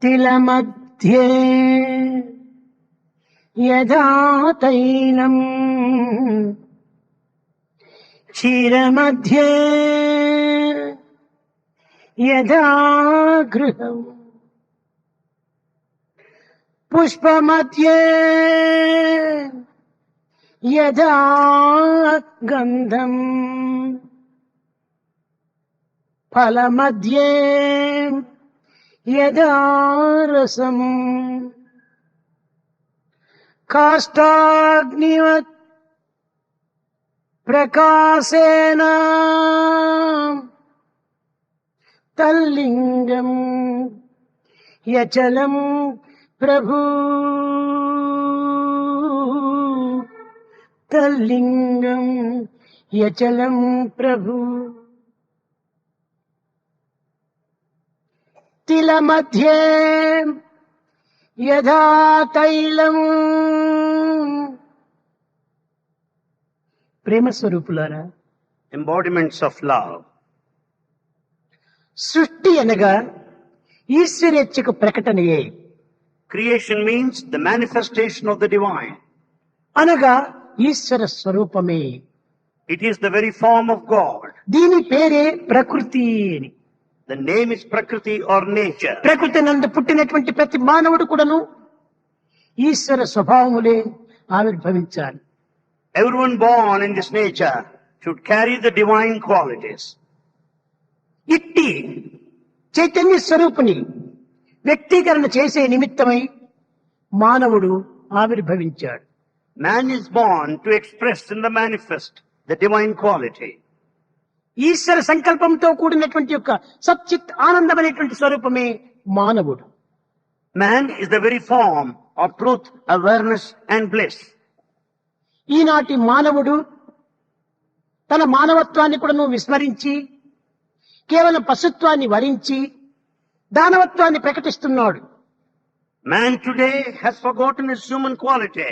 తిలమధ్యే యథా తైలం క్షీరమధ్యే యథా గృహం పుష్పమధ్యే యథా గంధం ఫలమధ్యే యథా రసం కాష్టాగ్నివత్ ప్రకాశేన తల్లింగం యచలం ప్రభు తల్లింగం యచలం ప్రభు. తిలమధ్యే యథా తైలం. ప్రేమ స్వరూపులారా, embodiments of love. సృష్టి అనగా ఈశ్వరేచ్ఛకు ప్రకటనయే. Creation means the manifestation of the divine. అనగా ఈశ్వర స్వరూపమే. It is the very form of God. దీని పేరే ప్రకృతి అని. The name is Prakriti or nature. ప్రకృతి నందు పుట్టినటువంటి ప్రతి మానవుడు కూడాను ఈశ్వర స్వభావములే ఆవిర్భవించాలి. Everyone born in this nature should carry the divine qualities. ఇట్టి చైతన్య స్వరూపుని వ్యక్తీకరణ చేసే నిమిత్తమై మానవుడు ఆవిర్భవించాడు. Man is born to express in the manifest the divine quality. ఈశ్వర సంకల్పంతో కూడినటువంటి యొక్క సచ్చిత్ ఆనందమైనటువంటి స్వరూపమే మానవుడు. Man is the very form of truth, awareness and bliss. ఈనాటి మానవుడు తన మానవత్వాన్ని కూడా విస్మరించి కేవలం పశుత్వాన్ని వరించి దానవత్వాన్ని ప్రకటిస్తున్నాడు. Man today has forgotten his human quality.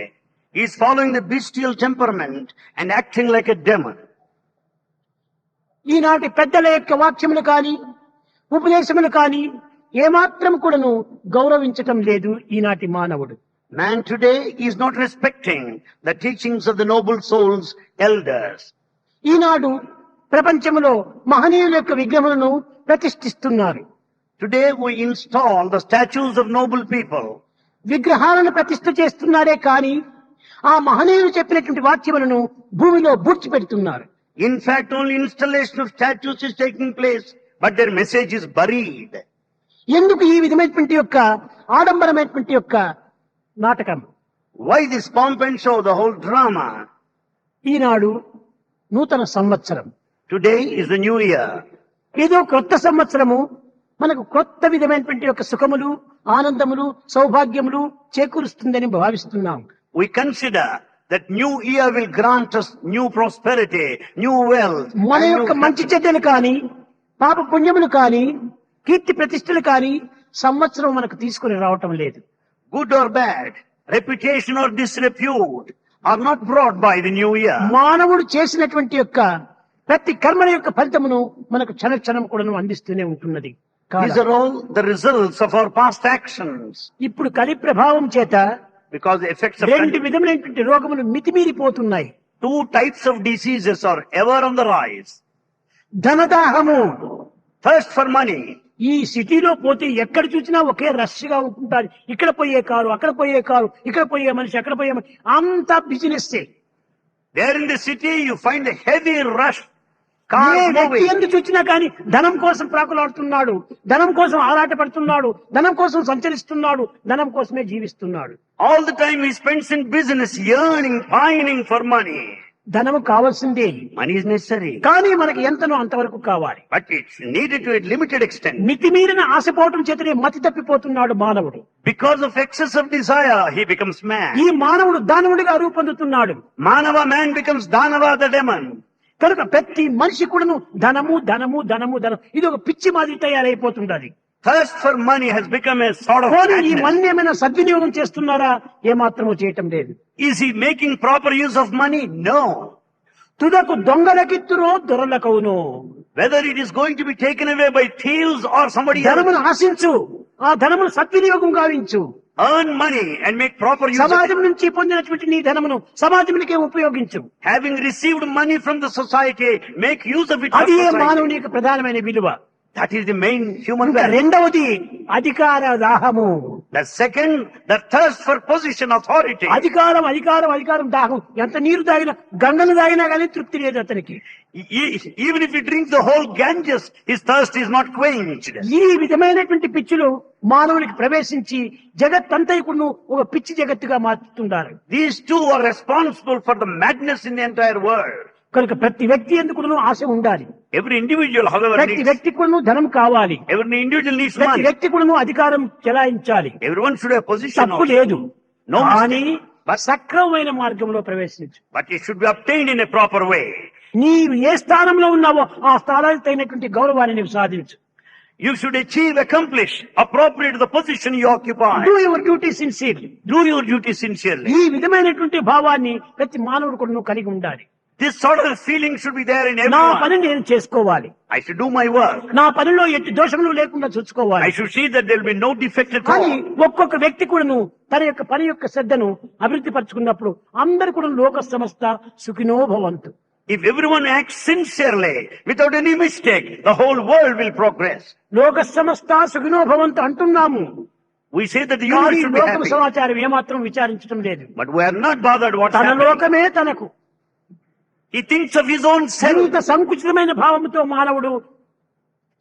He is following the bestial temperament and acting like a demon. ఈనాటి పెద్దల యొక్క వాక్యములు కాని ఉపదేశములు కాని ఏమాత్రం కూడాను గౌరవించటం లేదు ఈనాటి మానవుడు. Man today is not respecting the teachings of the noble souls, elders. ఈనాడు ప్రపంచములో మహనీయుల యొక్క విగ్రహములను ప్రతిష్ఠిస్తున్నారు. Today we install the statues of noble people. విగ్రహాలను ప్రతిష్ఠ చేస్తున్నారే కాని ఆ మహనీయులు చెప్పినటువంటి వాక్యములను భూమిలో బూడ్చిపెడుతున్నారు. In fact, only installation of statues is taking place, but their message is buried. ఎందుకు ఈ విధమైనటువంటి యొక్క ఆడంబరమైనటువంటి యొక్క నాటకం? Why this pomp and show, the whole drama? ఈనాడు నూతన సంవత్సరం. Today is the new year. ఏదో క్రొత్త సంవత్సరము మనకు కొత్త విధమైనటువంటి యొక్క సుఖములు, ఆనందములు, సౌభాగ్యములు చేకూరుస్తుందని భావిస్తున్నాం. We consider that new year will grant us new prosperity, new wealth. మన and యొక్క new మంచి చెడ్డలు కాని పాప పుణ్యములు కాని కీర్తి ప్రతిష్టలు కాని సంవత్సరం మనకు తీసుకుని రావటం లేదు. good or bad, reputation or disrepute are not brought by the new year. మానవుడు చేసినటువంటి యొక్క ప్రతి కర్మల యొక్క ఫలితమును మనకు క్షణ క్షణం కూడా అందిస్తూనే ఉంటున్నది. These are all the results of our past actions. ఇప్పుడు కలి ప్రభావం చేత Because the effects of రెండు విధములైనటువంటి రోగములు మితిమీరిపోతున్నాయి. two types of diseases are ever on the rise. ధనదాహము, Thirst for money. ఈ సిటీలో పోతే ఎక్కడ చూసినా ఒకే రష్ గా ఉంటుంటారు. ఇక్కడ పోయే కారు, అక్కడ పోయే కారు, ఇక్కడ పోయే మనిషి, అక్కడ పోయే మనిషి, అంతా business. There in the city you find a heavy rush. A Cars వ్యక్తి moving. ఎందుకు చూసినా కానీ ధనం కోసం ప్రాకులాడుతున్నాడు, ధనం కోసం ఆరాటపడుతున్నాడు, ధనం కోసం సంచరిస్తున్నాడు, ధనం కోసమే జీవిస్తున్నాడు. All the time he spends in business, yearning, pining for money. ధనము కావాల్సిందే, Money is necessary, కానీ మనకి ఎంతనో అంతవరకు కావాలి. but it's needed to a limited extent. మితిమీరిన ఆశపోవటం చేతనే మతి తప్పిపోతున్నాడు మానవుడు. Because of excess of desire, he becomes mad. ఈ మానవుడు దానవుడిగా రూపొందుతున్నాడు. Manava man becomes Danava the demon. కనుక ప్రతి మనిషి కూడాను ధనము ధనము ధనము ధనం, ఇది ఒక పిచ్చి మాదిరి తయారైపోతుంటది. Thirst for money has become a sort of పోనీ ఈ madness. మన్ని ఏమైనా సద్వినియోగం చేస్తున్నారా? ఏమాత్రము చేయటం లేదు. Is he making proper use of money? No. తుదకు దొంగలకిత్తురో దొరలకవును. Whether it is going to be taken away by thieves or somebody else. ధనమును ఆశించు, ఆ ధనమును సద్వినియోగం గావించు. Earn money and make proper use of సమాజం it. నుంచి పొందినటువంటి నీ ధనమును సమాజమునికే ఉపయోగించు. Having received money from the society, make use of it for అది society. మానవుని యొక్క ప్రధానమైన విలువ. That is the main human ఇంకా value. రెండవది అధికార దాహము. The second, the thirst for position, authority. అధికారం అధికారం అధికారం దాహం. ఎంత నీరు తాగినా, గంగలు తాగినా కానీ తృప్తి లేదు అతనికి. Even if he drinks the whole Ganges, his thirst is not quenched. ఈ విధమైనటువంటి పిచ్చులు మానవునికి ప్రవేశించి జగత్తంతైకును ఒక పిచ్చి జగత్తుగా మార్చుతున్నారు. These two are responsible for the madness in the entire world. కనుక ప్రతి వ్యక్తి ఎందుకును ఆశ ఉండాలి. Every individual, however, ప్రతి needs, వ్యక్తి కూడా ధనం కావాలి. every individual needs ప్రతి money. వ్యక్తి కూడా అధికారం చెలాయించాలి. Everyone should have position తప్పు also. లేదు. No కానీ mistake. సక్రమమైన మార్గంలో ప్రవేశించు. But it should be obtained in a proper way. నీవు ఏ స్థానంలో ఉన్నావో ఆ స్థానానికి తగినటువంటి గౌరవాన్ని నీవు సాధించు. You should achieve, accomplish, appropriate the position you occupy. Do your duty sincerely. Do your duty sincerely. ఈ విధమైనటువంటి భావాన్ని ప్రతి మానవుడు కూడా నువ్వు కలిగి ఉండాలి. This sort of feeling should be there in నా పని everyone. నేను చేసుకోవాలి. I should do my work. నా పనిలో ఎట్టి దోషములు లేకుండా చూసుకోవాలి. I should see that there will be no defect at కానీ all. ఒక్కొక్క వ్యక్తి కూడాను తన యొక్క పని యొక్క శ్రద్ధను అభివృద్ధి పరుచుకున్నప్పుడు అందరు కూడా లోక సమస్త సుఖినో భవంతు. If everyone acts sincerely, without any mistake, the whole world will progress. లోక సమస్త సుఖినో భవంతు అంటున్నాము. We say that the కానీ universe should be లోకం happy. సమాచారం ఏమాత్రం విచారించడం లేదు. But we are not bothered what's తన happening. లోకమే తనకు. He thinks of his own self. ఎంత సంకుచితమైన భావంతో మానవుడు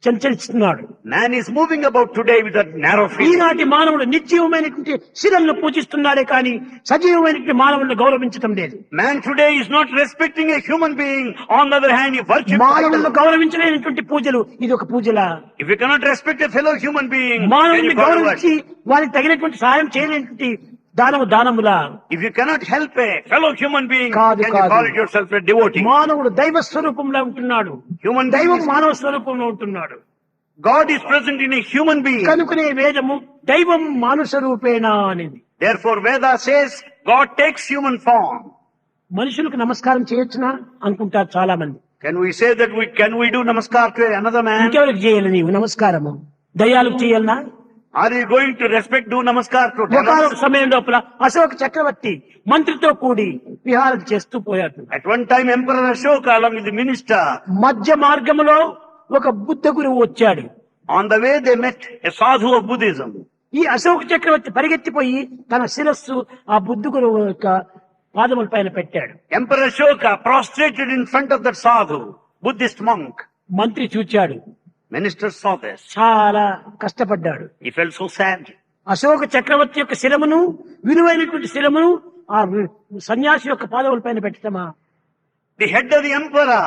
చంచలిస్తున్నాడు. Man is moving about today with that narrow feeling. ఈనాటి మానవుడు నిర్జీవమైనటువంటి శిలను పూజిస్తున్నాడే కానీ సజీవమైనటువంటి మానవులను గౌరవించడం లేదు. Man today is not respecting a human being. On the other hand, he worships మానవులను idols. గౌరవించలేనటువంటి పూజలు ఇది ఒక పూజలా. If you cannot respect a fellow human being, then మానవుని you call it గౌరవించి worship. వారికి తగినటువంటి సహాయం చేయలేనటువంటి దానము దానములా. If you cannot help a fellow human being, కాదు, can you కాదు. call it yourself a devotee? మానవుడు దైవ స్వరూపంలో ఉంటున్నాడు. Human దైవం being is- మానవ స్వరూపంలో ఉంటున్నాడు. God is present in a human being. కనుకనే వేదము దైవం మానుష రూపేణ అనేది. Therefore, Veda says God takes human form. మనుషులకు నమస్కారం చేయొచ్చునా అనుకుంటారు చాలా మంది. Can we say that can we do namaskar to another man? ఇంకెవరికి చేయాలి నీవు నమస్కారము? దయ్యాలకు చేయాలనా? Are you going to respect, do namaskar to ఒకనొక devils? సమయం లోపల అశోక చక్రవర్తి మంత్రితో కూడి విహారం చేస్తూ పోయాడు. At one time, Emperor Ashoka, along with the minister, మధ్య మార్గములో ఒక బుద్ధ గురువు వచ్చాడు. on the way they met a sadhu of Buddhism. ఈ అశోక చక్రవర్తి పరిగెత్తిపోయి తన శిరస్సు ఆ బుద్ధ గురువు యొక్క పాదముల పైన పెట్టాడు. Emperor Ashoka prostrated in front of that sadhu, Buddhist monk. మంత్రి చూచాడు. Minister saw this. చాలా కష్టపడ్డాడు. He felt so sad. Ashoka చక్రవర్తి యొక్క శిరమును, విలువైనటువంటి శిరమును ఆ సన్యాసి యొక్క పాదముల పైన పెట్టమా? The head of the emperor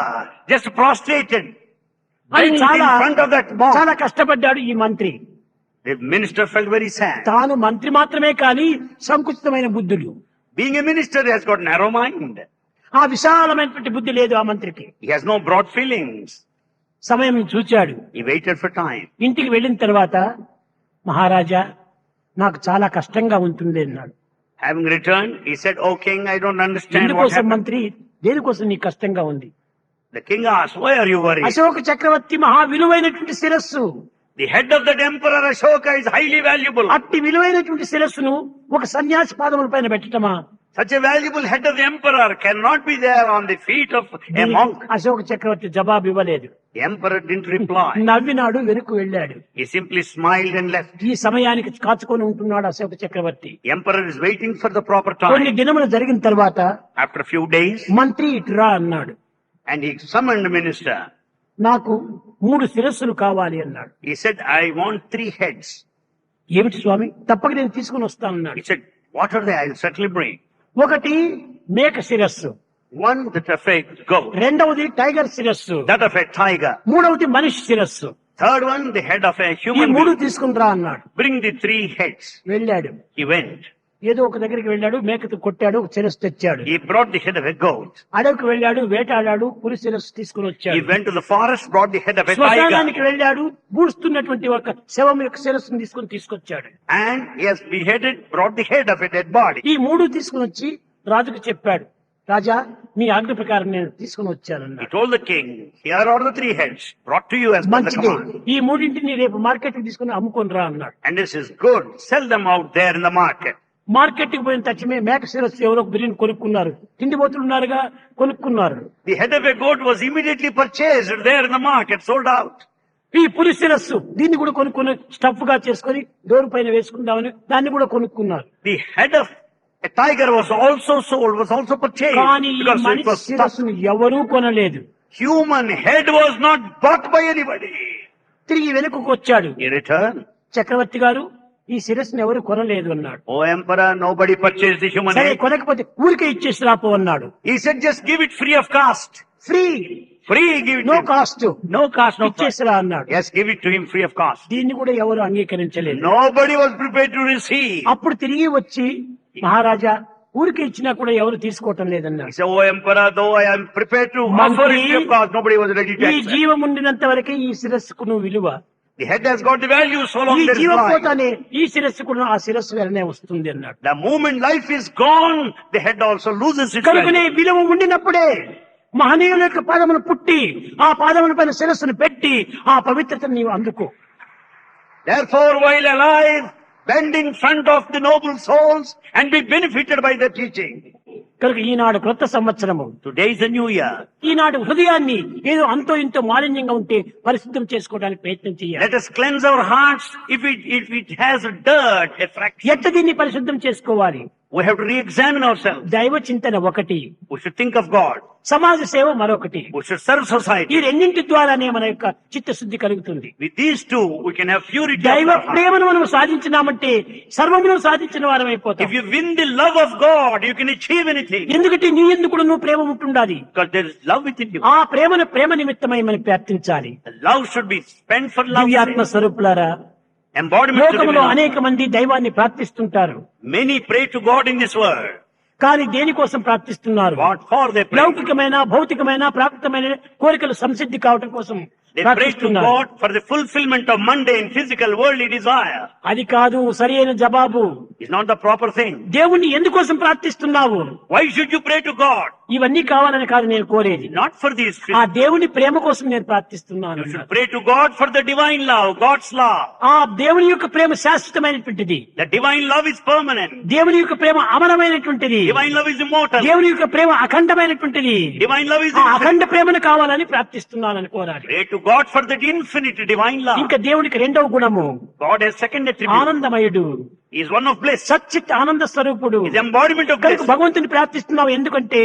just prostrated అని bent చాలా in front of that monk. చాలా కష్టపడ్డాడు ఈ మంత్రి. The minister felt very sad. తాను మంత్రి మాత్రమే కాని సంకుచితమైన బుద్ధులు. Being a minister, he has got narrow mind. ఆ విశాలమైనటువంటి బుద్ధి లేదు ఆ మంత్రికి. He has no broad feelings. సమయం చూచాడు. He waited for time. ఇంటికి వెళ్ళిన తర్వాత మహారాజా నాకు చాలా కష్టంగా ఉంటుంది అన్నాడు. Having returned, he said, "O king, I don't understand what ఎందుకోసం happened." మంత్రి, దేనికోసం నీకు కష్టంగా ఉంది? The king asked, "Why are you worried?" Ashoka చక్రవర్తి మహా విలువైనటువంటి శిరస్సు. The head of that emperor Ashoka is highly valuable. అట్టి విలువైనటువంటి శిరస్సును ఒక సన్యాసి పాదముల పైన పెట్టటమా? Such a valuable head of the emperor cannot be there on the feet of a monk. Ashoka చక్రవర్తి జవాబు ఇవ్వలేదు. The emperor didn't reply. నవ్వినాడు, వెనుక వెళ్ళాడు. He simply smiled and left. ఈ సమయానికి కాచుకొని ఉంటున్నాడు అశోక చక్రవర్తి. The emperor is waiting for the proper కొన్ని time. దినములు జరిగిన తర్వాత After a few days, మంత్రి ఇటురా అన్నాడు. and he summoned the minister. నాకు 3 శిరస్సులు కావాలి అన్నాడు. He said, "I want 3 heads." ఏమిటి స్వామి? తప్పక నేను తీసుకుని వస్తానన్నాడు. He said, "What are they? I'll certainly bring." ఒకటి మేక శిరస్సు, One, that of a goat. రెండవది టైగర్ శిరస్సు, That of a tiger. మూడవది మనిషి శిరస్సు. Third one, the head of a ఈ human 3 being. తీసుకునిరా అన్నాడు. Bring the 3 heads. వెళ్ళాడు. He went. ఏదో ఒక దగ్గరికి వెళ్ళాడు, మేకతో కొట్టాడు, శిరస్సు తెచ్చాడు. He brought the head of a goat. అడవికి వెళ్ళాడు, వేటాడాడు, పులి శిరస్సు తీసుకుని He వచ్చాడు. went to the forest, brought the head of a tiger. శ్మశానానికి వెళ్ళాడు, పూడుస్తున్నటువంటి ఒక శవం యొక్క శిరస్సును తీసుకొచ్చాడు. And he has beheaded, brought the head of a dead body. ఈ 3 తీసుకుని వచ్చి రాజుకు చెప్పాడు. రాజా, మీ ఆజ్ఞ ప్రకారం నేను తీసుకుని He వచ్చానన్నాడు. told the king, here are the 3 heads brought to you as per the మంచిది, command. ఈ మూడింటిని రేపు మార్కెట్ కి తీసుకుని అమ్ముకొని రా అన్నాడు. And this is good. Sell them out there in the market. Market కి పోయిన తక్షణమే మేక శిరస్సు ఎవరో బిర్యానీ కొనుక్కున్నారు. తిండిపోతులు ఉన్నారుగా, కొనుక్కున్నారు. The head of a goat was immediately purchased there in the market, sold out. ఈ పులి శిరస్సు దీన్ని కూడా కొనుక్కుని స్టఫ్ గా చేసుకుని డోర్ పైన వేసుకుందామని దాన్ని కూడా కొనుక్కున్నారు. The head of a tiger was also sold, was also purchased కానీ ఈ because it మనిషి was stuffed. శిరస్సును ఎవరూ కొనలేదు. Human head was not bought by anybody. తిరిగి వెనుకకు వచ్చాడు. He returned. చక్రవర్తి గారు, ఈ శిరస్సును ఎవరు కొనలేదు అన్నాడు. Oh emperor, nobody purchased the human సరే head. కొనకపోతే ఊరికే ఇచ్చేసి రాపో అన్నాడు. He said, just give it free of cost. Free, Free, give it no to him. Cost, No cost, no cost. ఇచ్చేసిరా అన్నాడు. Yes, give it to him free of cost. దీన్ని కూడా ఎవరు అంగీకరించలేదు. Nobody was prepared to receive. అప్పుడు తిరిగి వచ్చి మహారాజా ఊరికి ఇచ్చినా కూడా ఎవరు తీసుకోవటం లేదన్నాడు. He said, oh emperor, though I am prepared to offer మంత్రి, it free of cost, nobody was ready to ఈ accept. జీవం ఉండినంత వరకే ఈ శిరస్సుకు నువ్వు విలువ. The head has got the value so long ఈ there is జీవం life. పోతానే ఈ శిరస్సుకు ఆ శిరస్సు వెళ్ళనే వస్తుంది అన్నాడు. The moment life is gone, the head also loses its కనుకనే value. విలువ ఉండినప్పుడే మహనీయుల యొక్క పాదమును పుట్టి ఆ పాదముల పైన శిరస్సును పెట్టి ఆ పవిత్రతను నీవు అందుకో. Therefore, while alive, bend in front of the noble souls and be benefited by their teaching. కనుక ఈనాడు క్రొత్త సంవత్సరము, Today is the new year. ఈనాడు హృదయాన్ని ఏదో అంతో ఇంతో మాలిన్యంగా ఉంటే పరిశుద్ధం చేసుకోవడానికి ప్రయత్నం చేయాలి. Let us cleanse our hearts if it has a dirt, a fraction. ఎట్ట దీన్ని పరిశుద్ధం చేసుకోవాలి? We have to re-examine ourselves. దైవ చింతన ఒకటి, We should think of God. సమాజ సేవ మరొకటి. We should serve ఈ society. రెండింటి ద్వారానే మన యొక్క చిత్తశుద్ధి కలుగుతుంది. With these two, we can have purity of దైవ our heart. ప్రేమను మనం సాధించినామంటే సర్వమును సాధించిన వారం అయిపోతాం. If you win the love of God, you can achieve anything. ఎందుకంటే నీ ఎందుకు కూడా నువ్వు ప్రేమ ఉంటుండాలి. Because there is love within you. ఆ ప్రేమను ప్రేమ నిమిత్తమై మనం ప్రార్థించాలి. The love should be spent for love. దివ్యాత్మ స్వరూపులారా, Embodiment to లోకములో divine అనేక love. మంది దైవాన్ని ప్రార్థిస్తుంటారు. Many pray to God in this world. కానీ దేనికోసం ప్రార్థిస్తున్నారు? What for they pray? లౌకికమైన, భౌతికమైన, ప్రాకృతమైన కోరికలు సంసిద్ధి కావటం కోసం They pray to ప్రార్థిస్తున్నారు. God for the fulfillment of mundane, physical, worldly desire. అది కాదు సరైన జవాబు. It's not the proper thing. దేవుణ్ణి ఎందుకోసం ప్రార్థిస్తున్నావు? Why should you pray to God? ఇవన్నీ కావాలని కాదు నేను కోరేది. Not for these ఆ physical. దేవుని ప్రేమ కోసం నేను ప్రార్థిస్తున్నాను. You should pray to God for the divine love, God's love. ఆ దేవుని యొక్క ప్రేమ శాశ్వతమైనటువంటిది. The divine love is permanent. దేవుని యొక్క ప్రేమ అమరమైనటువంటిది. Divine love is immortal. దేవుని యొక్క ప్రేమ అఖండమైనటువంటిది. Divine love is ఆ infinite. అఖండ ప్రేమను కావాలని ప్రార్థిస్తున్నానని కోరాలి. Pray to God for that infinite divine love. ఇంకా దేవునికి రెండవ గుణము God has second attribute. ఆనందమయుడు, He is one of bliss. సచ్చిత్ ఆనంద స్వరూపుడు. He is embodiment of కనుక bliss. భగవంతుని ప్రార్థిస్తున్నావు ఎందుకంటే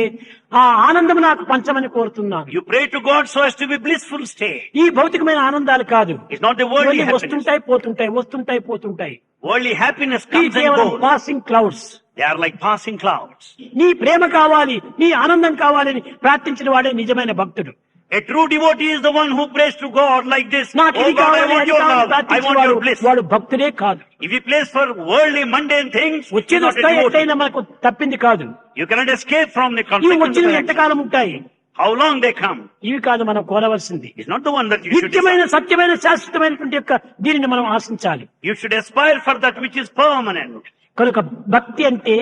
ఆ ఆనందం నాకు పంచమని కోరుతున్నాను. You pray to God so as to be blissful state. ఈ భౌతికమైన ఆనందాలు కాదు. It's not the worldly ఇవన్నీ happiness. వస్తుంటాయి పోతుంటాయి, వస్తుంటాయి పోతుంటాయి. Worldly happiness ఈ comes and కేవలం goes. Passing clouds. They are like passing clouds. నీ ప్రేమ కావాలి, నీ ఆనందం కావాలని ప్రార్థించిన వాడే నిజమైన భక్తుడు. A true devotee is the one who prays to God like this. నాకు Oh ఇది God, I కావాలి, want అది your కావాలి love. I want ప్రార్థించేవాడు your bliss. వాడు భక్తుడే కాదు. If he prays for worldly mundane things, he's వచ్చేది not a వస్తాయి, devotee. ఎట్లయినా మనకు తప్పింది కాదు. You cannot escape from the ఇవి consequences. వచ్చినవి of action. ఎంతకాలం ఉంటాయి? How long they come? ఇవి కాదు మనం కోరవలసింది. It's not the one that you should నిత్యమైన desire. సత్యమైన శాశ్వతమైనటువంటి యొక్క దీనిని మనం ఆశించాలి. You should aspire for that which is permanent. కనుక భక్తి అంటే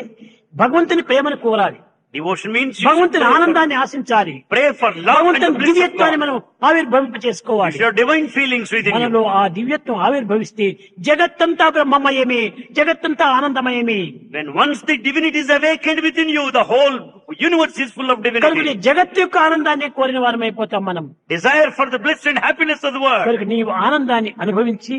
భగవంతుని ప్రేమను కోరాలి, Devotion means you should భగవంతుని pray for- ఆనందాన్ని ఆశించాలి, pray for love and the భగవంతుని bliss of దివ్యత్వాన్ని God. మనం ఆవిర్భవింప You చేసుకోవాలి. should have divine feelings within you. మనలో ఆ దివ్యత్వం ఆవిర్భవిస్తే జగత్తంతా బ్రహ్మమయమే, జగత్తంతా ఆనందమయమే. When once the divinity is awakened within you, the whole universe is full of కనుక divinity. జగత్తు యొక్క ఆనందాన్ని కోరిన వారం అయిపోతాం మనం. Desire for the bliss and happiness of the world. కనుక నీవు ఆనందాన్ని అనుభవించి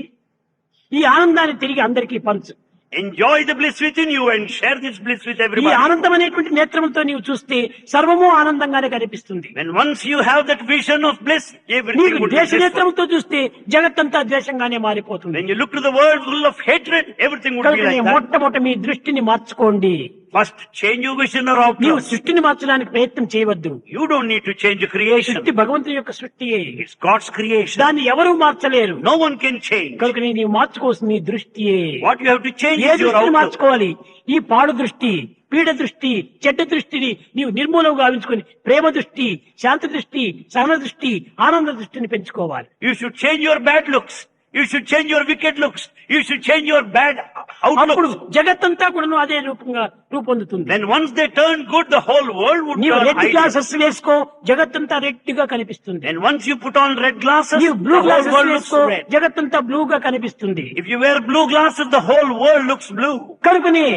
ఈ ఆనందాన్ని తిరిగి అందరికీ పంచు. Enjoy the bliss within you and share this bliss with ఈ everybody. ఆనందం అనేటువంటి నేత్రములతో నీవు చూస్తే సర్వము ఆనందంగానే కనిపిస్తుంది. When once you have that vision of bliss, everything నీకు would be ద్వేష blissful. నేత్రములతో చూస్తే జగత్తంతా ద్వేషంగానే మారిపోతుంది. When you look to the world full of hatred, everything would be కనుక like that. మొట్టమొదటి మీ దృష్టిని మార్చుకోండి. First, change your vision or నీవు outlook. సృష్టిని మార్చడానికి ప్రయత్నం చేయవద్దు. You don't need to change your creation. సృష్టి భగవంతుని యొక్క సృష్టియే, It's God's creation. దాన్ని ఎవరూ మార్చలేరు. No one can change. కనుక నీవు మార్చుకోవాల్సిన నీ దృష్టియే. What you have to change A is your దృష్టిని outlook. మార్చుకోవాలి? ఈ పాడు దృష్టి, పీడ దృష్టి, చెడ్డ దృష్టిని నీవు నిర్మూలంగా గావించుకొని ప్రేమ దృష్టి, శాంతి దృష్టి, సహన దృష్టి, ఆనంద దృష్టిని పెంచుకోవాలి. You should change your bad looks. You should change your wicked looks. You should change your bad అప్పుడు outlook. జగత్తంతా కూడా అదే రూపంగా రూపొందుతుంది. Then once they turn good, the whole world would నీవు turn రెడ్ ideal. గ్లాసెస్ వేసుకో, జగత్తంతా red గా కనిపిస్తుంది. And once you put on red glasses, నీవు the blue whole glasses world looks వేసుకో, red. జగత్తంతా బ్లూ గా కనిపిస్తుంది. If you wear blue glasses, the whole world looks blue. కనుకని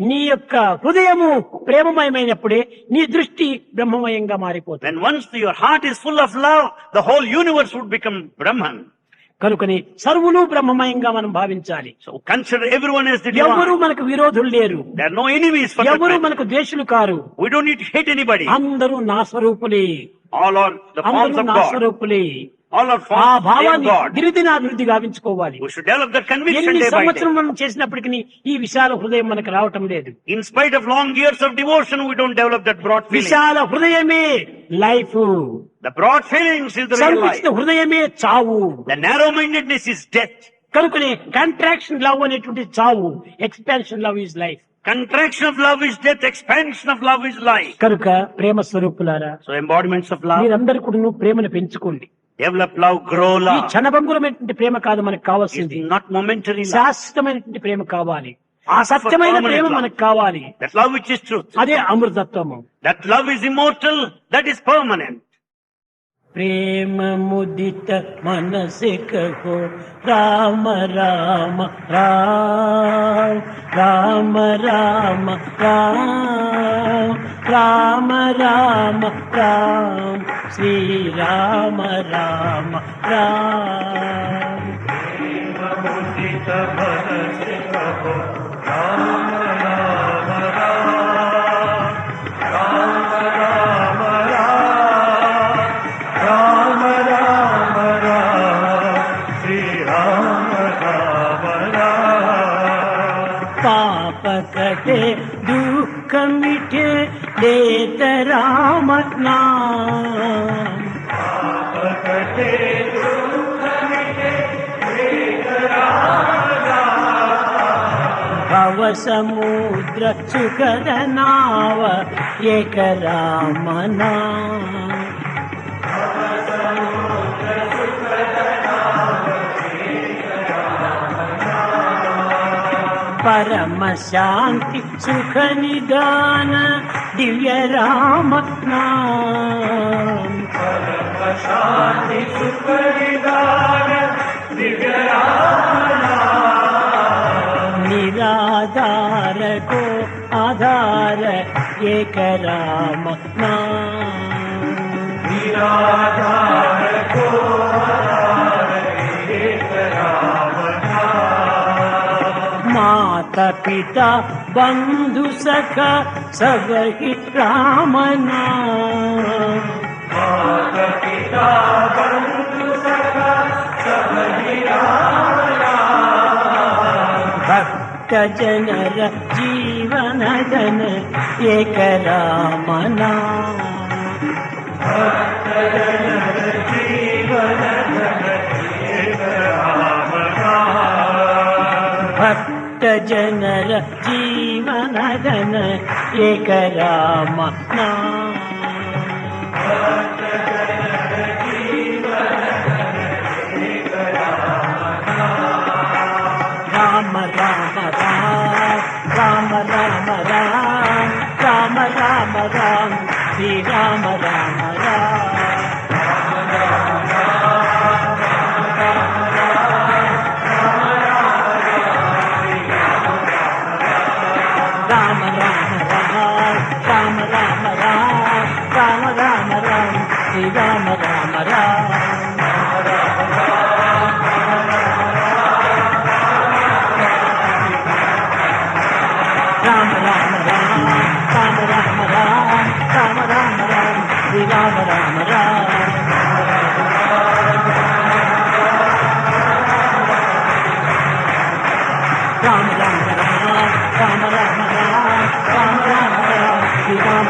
నీ యొక్క హృదయము ప్రేమమయమైనప్పుడే నీ దృష్టి బ్రహ్మమయంగా మారిపోతుంది. Then once your heart is full of love, the whole universe would become Brahman. కనుకని సర్వులు బ్రహ్మమయంగా మనం భావించాలి. So consider everyone as the ఎవరు divine. మనకు విరోధులు లేరు, There are no enemies for that ఎవరు matter. మనకు ద్వేషులు car. We don't need to hate anybody. అందరూ నా స్వరూపులే, All are the forms అందరూ of నా God. స్వరూపులే. All are ఆ forms of భావాన్ని God. దినదినాభివృద్ధి గావించుకోవాలి. We should develop that conviction ఎన్ని day by సంవత్సరం day. మనం చేసినప్పటికీ ఈ విశాల హృదయం మనకు రావటం లేదు. In spite of long years of devotion, we don't develop that broad feeling. విశాల హృదయమే life, The broad feelings is the real life. సంకుచిత హృదయమే చావు. The narrow-mindedness is death. కనుకనే కాంట్రాక్షన్ లవ్ అనేటువంటి చావు, expansion love is life. Contraction of love is death. Expansion of love is life. కనుక ప్రేమ స్వరూపులారా, So embodiments of love. మీరందరూ కూడా ప్రేమను పెంచుకోండి. Develop love, grow ఈ love. క్షణభంగురమైనటువంటి ప్రేమ కాదు మనకు It's కావాల్సింది, not momentary love. శాశ్వతమైనటువంటి ప్రేమ కావాలి. ఆ Ask for సత్యమైన permanent ప్రేమ love. మనకు కావాలి. That love which is truth. అదే అమృతత్వము. That love is immortal. That is permanent. प्रेम मुदित मन से कहो राम राम राम, राम राम राम, राम राम राम, श्री राम राम राम. मुदित मन से कहो राम राम राम, राम राम राम, राम राम राम, श्री राम राम राम. पाप कटे दुख मिटे लेत राम नाम, कटे दुख मिटे लेत राम नाम. भव समुद्र सुखद नाव एक राम नाम. परम शांति सुख निदान दिव्य राम नाम. परम शांति सुख निदान दिव्य राम नाम. निराधार को आधार एक राम नाम. निराधार को आधार एक राम नाम. माता पिता बंधु सखा सब ही राम नाम. माता पिता बंधु सखा सब ही राम नाम. भक्त जनर जीवन धन एक राम नाम. भक्त जनर जीवन धन एक राम नाम. भक्त जनर जीवन धन एक राम नाम. भक्त जनर जीवन धन एक राम नाम. राम राम राम, राम राम राम, राम राम राम, श्री राम राम राम. राम राम राम, राम राम राम, राम राम राम, श्री राम राम राम. राम राम राम, राम राम राम, राम राम राम, श्री राम राम राम. राम राम राम, राम राम राम, राम राम राम, श्री राम